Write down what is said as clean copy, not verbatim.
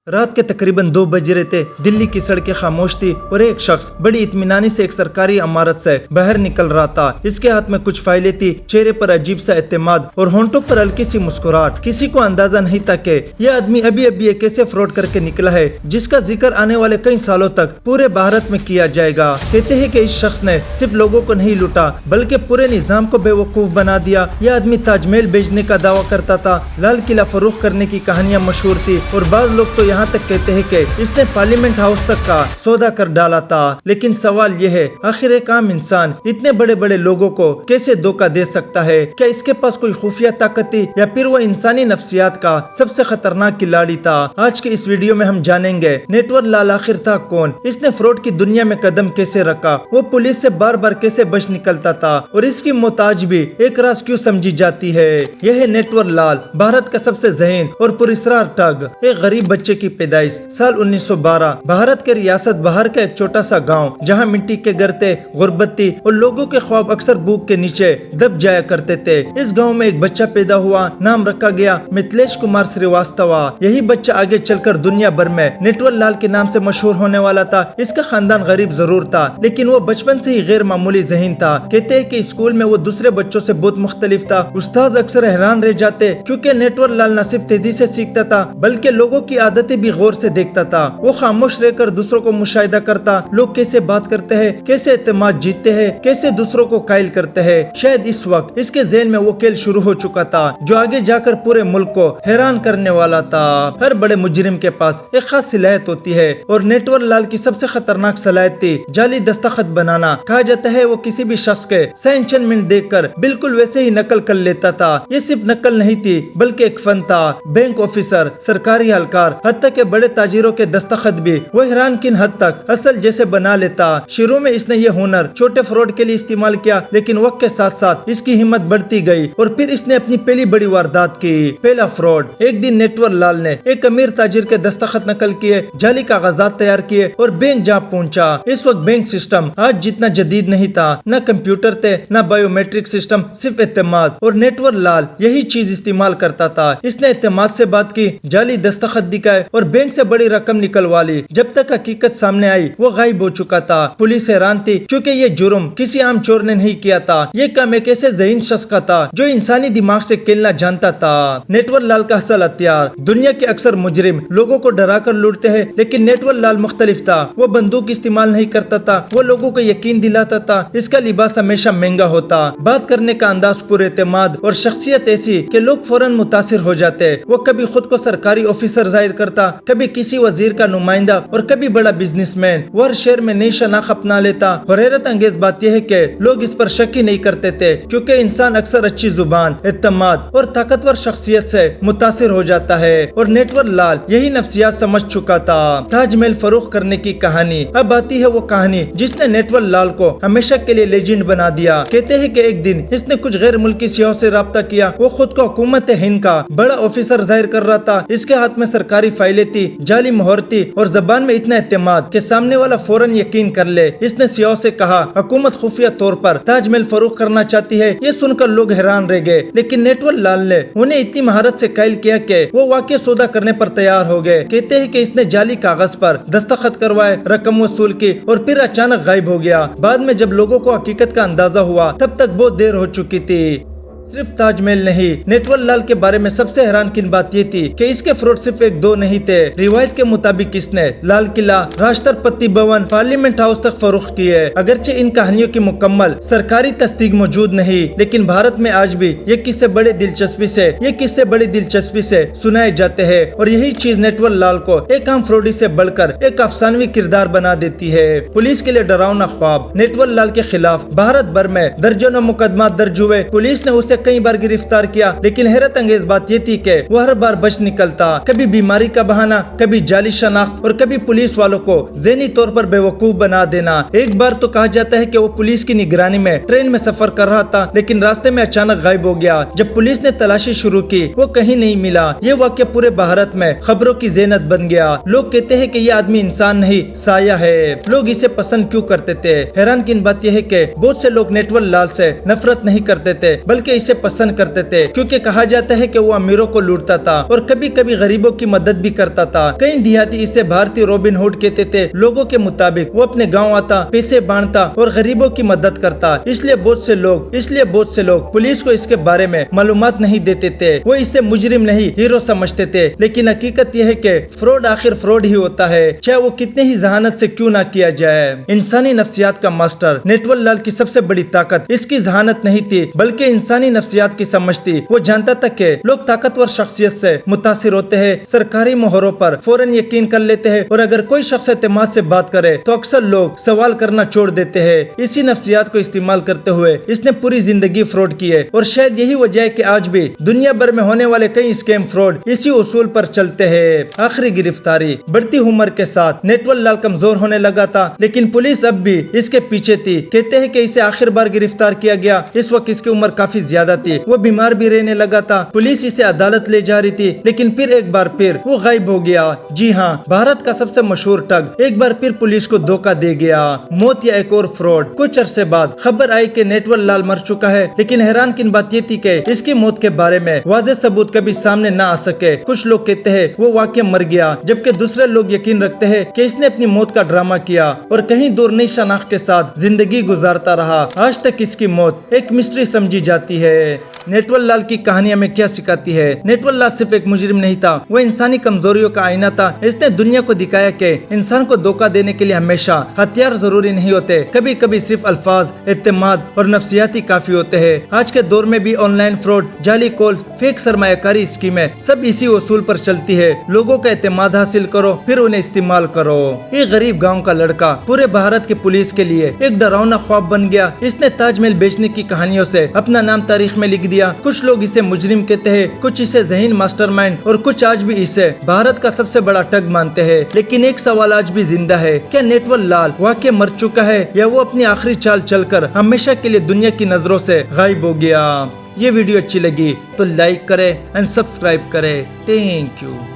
रात के तकरीबन 2 बज रहे थे। दिल्ली की सड़कें खामोश थी और एक शख्स बड़ी इत्मीनानी से एक सरकारी इमारत से बाहर निकल रहा था। इसके हाथ में कुछ फाइलें थी, चेहरे पर अजीब सा एतमाद और होंठों पर हल्की सी मुस्कुराहट। किसी को अंदाजा नहीं था कि यह आदमी अभी अभी एक ऐसे फ्रॉड करके निकला है जिसका जिक्र आने वाले कई सालों तक पूरे भारत में किया जाएगा। कहते हैं कि इस शख्स ने सिर्फ लोगों को नहीं लूटा बल्कि पूरे निजाम को बेवकूफ बना दिया। यह आदमी ताजमहल बेचने का दावा करता था, लाल किला फरोख्त करने की कहानियां मशहूर थी और बाद लोग तो यहाँ तक कहते हैं कि इसने पार्लियामेंट हाउस तक का सौदा कर डाला था। लेकिन सवाल यह है, आखिर एक आम इंसान इतने बड़े बड़े लोगों को कैसे धोखा दे सकता है? क्या इसके पास कोई खुफिया ताकत थी या फिर वो इंसानी नफ्सियात का सबसे खतरनाक खिलाड़ी था? आज के इस वीडियो में हम जानेंगे नेटवर लाल आखिर था कौन, इसने फ्रॉड की दुनिया में कदम कैसे रखा, वो पुलिस से बार बार कैसे बच निकलता था और इसकी मौत आज भी एक राज क्यों समझी जाती है। यह है नेटवर लाल, भारत का सबसे ज़हीन और पुरस्कार ठग। एक गरीब बच्चे की पैदाइश साल 1912 भारत के रियासत बहार का एक छोटा सा गांव जहां मिट्टी के घर थे, गुर्बत थी और लोगों के ख्वाब अक्सर भूख के नीचे दब जाया करते थे। इस गांव में एक बच्चा पैदा हुआ, नाम रखा गया मिथिलेश कुमार श्रीवास्तव। यही बच्चा आगे चलकर दुनिया भर में नेटवर लाल के नाम से मशहूर होने वाला था। इसका खानदान गरीब जरूर था लेकिन वो बचपन से ही गैर मामूली ज़हीन था। कहते हैं कि स्कूल में वो दूसरे बच्चों से बहुत मुख्तलिफ था। उस्ताद अक्सर हैरान रह जाते क्योंकि नेटवर लाल न सिर्फ तेजी से सीखता था बल्कि लोगों की आदतें भी गौर से देखता था। वो खामोश रहकर दूसरों को मुशाहिदा करता, लोग कैसे बात करते हैं, कैसे एतमाद जीतते हैं, कैसे दूसरों को कायल करते हैं। शायद इस वक्त इसके ज़हन में वो खेल शुरू हो चुका था जो आगे जाकर पूरे मुल्क को हैरान करने वाला था। हर बड़े मुजरिम के पास एक खास सलाहियत होती है और नेटवर लाल की सबसे खतरनाक सलाहियत थी जाली दस्तखत बनाना। कहा जाता है वो किसी भी शख्स के साइन चंद मिनट देखकर बिल्कुल वैसे ही नकल कर लेता था। ये सिर्फ नकल नहीं थी बल्कि एक फन था। बैंक ऑफिसर, सरकारी हलकार, हत्ता के बड़े ताजिरों के दस्तखत भी वो हैरान किन हद तक असल जैसे बना लेता। शुरू में इसने ये हुनर छोटे फ्रॉड के लिए इस्तेमाल किया लेकिन वक्त के साथ साथ इसकी हिम्मत बढ़ती गई और फिर इसने अपनी पहली बड़ी वारदात की। पहला फ्रॉड, एक दिन नेटवर लाल ने एक अमीर ताजिर के दस्तखत नकल किए, जाली कागजात तैयार किए और बैंक जा पहुंचा। इस वक्त बैंक सिस्टम आज जितना जदीद नहीं था, न कंप्यूटर थे न बायोमेट्रिक सिस्टम, सिर्फ एतमाद। और नेटवर लाल यही चीज इस्तेमाल करता था। इसने एतमाद से बात की, जाली दस्तखत दिखाए और बैंक से बड़ी रकम निकलवा ली। जब तक हकीकत सामने आई वो गायब हो चुका था। पुलिस हैरान थी क्योंकि ये जुर्म किसी आम चोर ने नहीं किया था। ये काम एक ऐसे ज़हीन शख्स का था जो इंसानी दिमाग से खेलना जानता था। नेटवर लाल का असल हथियार, दुनिया के अक्सर मुजरिम लोगों को डरा कर लूटते हैं लेकिन नेटवर लाल मुख्तलिफ था। वो बंदूक इस्तेमाल नहीं करता था, वो लोगों को यकीन दिलाता था। इसका लिबास हमेशा महंगा होता, बात करने का अंदाज पूरे एतमाद और शख्सियत ऐसी कि लोग फौरन मुतासिर हो जाते। वो कभी खुद को सरकारी ऑफिसर जाहिर करता, कभी किसी वजीर का नुमाइंदा और कभी बड़ा बिजनेसमैन। वो हर शहर में नई शनाख्त अपना लेता और हैरत अंगेज बात यह है कि लोग इस पर शक ही नहीं करते थे क्योंकि इंसान अक्सर अच्छी जुबान, एतमाद और ताकतवर शख्सियत से मुतासिर हो जाता है और नेटवर लाल यही नफ्सियात समझ चुका था। ताजमहल फरोख्त करने की कहानी। अब आती है वो कहानी जिसने नेटवर लाल को हमेशा के लिए लेजेंड बना दिया। कहते हैं कि एक दिन इसने कुछ गैर मुल्की सियाहों से राब्ता किया। वो खुद को हुकूमत हिंद का बड़ा ऑफिसर जाहिर कर रहा था। इसके हाथ में सरकारी फाइलें थी, जाली मोहर थी और जबान में इतना एतमाद कि सामने वाला फौरन यकीन कर ले। इसने सियाहों से कहा हुकूमत खुफिया तौर पर ताजमहल फरोख्त करना चाहती है। ये सुनकर लोग हैरान रह गए लेकिन नेटवर लाल ने उन्हें इतनी महारत से कायल किया कि वो वाकई सौदा करने पर तैयार हो गए। कहते हैं कि इसने जाली कागज पर दस्तखत करवाए, रकम वसूल की और फिर अचानक गायब हो गया। बाद में जब लोगों को हकीकत का अंदाजा हुआ तब तक बहुत देर हो चुकी थी। सिर्फ ताजमहल नहीं, नेटवर लाल के बारे में सबसे हैरान किन बात ये थी कि इसके फ्रॉड सिर्फ एक दो नहीं थे। रिवायत के मुताबिक इसने लाल किला, राष्ट्रपति भवन, पार्लियामेंट हाउस तक फरोख्त किए। अगरचे इन कहानियों की मुकम्मल सरकारी तस्दीक मौजूद नहीं लेकिन भारत में आज भी ये किस्से बड़ी दिलचस्पी से सुनाए जाते हैं और यही चीज नेटवर लाल को एक आम फ्रॉडी से बढ़कर एक अफसानवी किरदार बना देती है। पुलिस के लिए डरावना ख्वाब। नेटवर लाल के खिलाफ भारत भर में दर्जनों मुकदमा दर्ज हुए। पुलिस ने उसे कई बार गिरफ्तार किया लेकिन हैरत अंगेज बात ये थी कि वो हर बार बच निकलता। कभी बीमारी का बहाना, कभी जाली शनाख्त और कभी पुलिस वालों को ज़हनी तौर पर बेवकूफ बना देना। एक बार तो कहा जाता है कि वो पुलिस की निगरानी में ट्रेन में सफर कर रहा था लेकिन रास्ते में अचानक गायब हो गया। जब पुलिस ने तलाशी शुरू की वो कहीं नहीं मिला। ये वाक़या पूरे भारत में खबरों की ज़ेनत बन गया। लोग कहते हैं कि ये आदमी इंसान नहीं साया है। लोग इसे पसंद क्यों करते थे? हैरान किन बात यह है कि बहुत से लोग नेटवर लाल से नफरत नहीं करते थे बल्कि इसे इसे पसंद करते थे, क्योंकि कहा जाता है कि वो अमीरों को लूटता था और कभी कभी गरीबों की मदद भी करता था। कई देहाती इसे भारतीय रॉबिन हुड कहते थे। लोगों के मुताबिक वो अपने गाँव आता, पैसे बांटता और गरीबों की मदद करता। इसलिए बहुत से लोग पुलिस को इसके बारे में मालूमात नहीं देते थे। वो इसे मुजरिम नहीं हीरो समझते थे। लेकिन हकीकत यह है कि फ्रॉड आखिर फ्रॉड ही होता है, चाहे वो कितने ही जहानत से क्यों ना किया जाए। इंसानी नफ्सियात का मास्टर नेटवर लाल की सबसे बड़ी ताकत इसकी जहानत नहीं थी, बल्कि इंसानी नफ्सियात की समझ थी। वो जानता था कि लोग ताकतवर शख्सियत से मुतासिर होते हैं, सरकारी मोहरों पर फौरन यकीन कर लेते हैं, और अगर कोई शख्स एतमाद से बात करे तो अक्सर लोग सवाल करना छोड़ देते हैं। इसी नफ्सियात को इस्तेमाल करते हुए इसने पूरी जिंदगी फ्रॉड की है, और शायद यही वजह है कि आज भी दुनिया भर में होने वाले कई स्कैम फ्रॉड इसी उसूल पर चलते हैं। आखिरी गिरफ्तारी। बढ़ती उम्र के साथ नेटवर लाल कमजोर होने लगा था, लेकिन पुलिस अब भी इसके पीछे थी। कहते हैं कि इसे आखिर बार गिरफ्तार किया गया इस वक्त इसकी उम्र काफी ज्यादा थी। वो बीमार भी रहने लगा था। पुलिस इसे अदालत ले जा रही थी, लेकिन फिर एक बार फिर वो गायब हो गया। जी हाँ, भारत का सबसे मशहूर ठग एक बार फिर पुलिस को धोखा दे गया। मौत या एक और फ्रॉड। कुछ अरसे बाद खबर आई कि नेटवर लाल मर चुका है, लेकिन हैरान किन बात ये थी कि इसकी मौत के बारे में वाज़ेह सबूत कभी सामने न आ सके। कुछ लोग कहते हैं वो वाकई मर गया, जबकि दूसरे लोग यकीन रखते हैं कि इसने अपनी मौत का ड्रामा किया और कहीं दूर नई शनाख्त के साथ जिंदगी गुजारता रहा। आज तक इसकी मौत एक मिस्ट्री समझी जाती है। नेटवर लाल की कहानी हमें क्या सिखाती है? नेटवर लाल सिर्फ एक मुजरिम नहीं था, वो इंसानी कमजोरियों का आईना था। इसने दुनिया को दिखाया कि इंसान को धोखा देने के लिए हमेशा हथियार जरूरी नहीं होते, कभी कभी सिर्फ अल्फाज, एतमाद और नफ्सियाती काफी होते हैं। आज के दौर में भी ऑनलाइन फ्रॉड, जाली कॉल, फेक सरमायाकारी स्कीमें सब इसी उसूल पर चलती है। लोगों का एतमाद हासिल करो, फिर उन्हें इस्तेमाल करो। एक गरीब गाँव का लड़का पूरे भारत के पुलिस के लिए एक डरावना ख्वाब बन गया। इसने ताजमहल बेचने की कहानियों से अपना नाम तारीख में लिख दिया। कुछ लोग इसे मुजरिम कहते हैं, कुछ इसे ज़हीन मास्टरमाइंड, और कुछ आज भी इसे भारत का सबसे बड़ा ठग मानते हैं। लेकिन एक सवाल आज भी जिंदा है, क्या नेटवर लाल वाकई मर चुका है, या वो अपनी आखिरी चाल चलकर हमेशा के लिए दुनिया की नजरों से गायब हो गया? ये वीडियो अच्छी लगी तो लाइक करें एंड सब्सक्राइब करें। Thank you.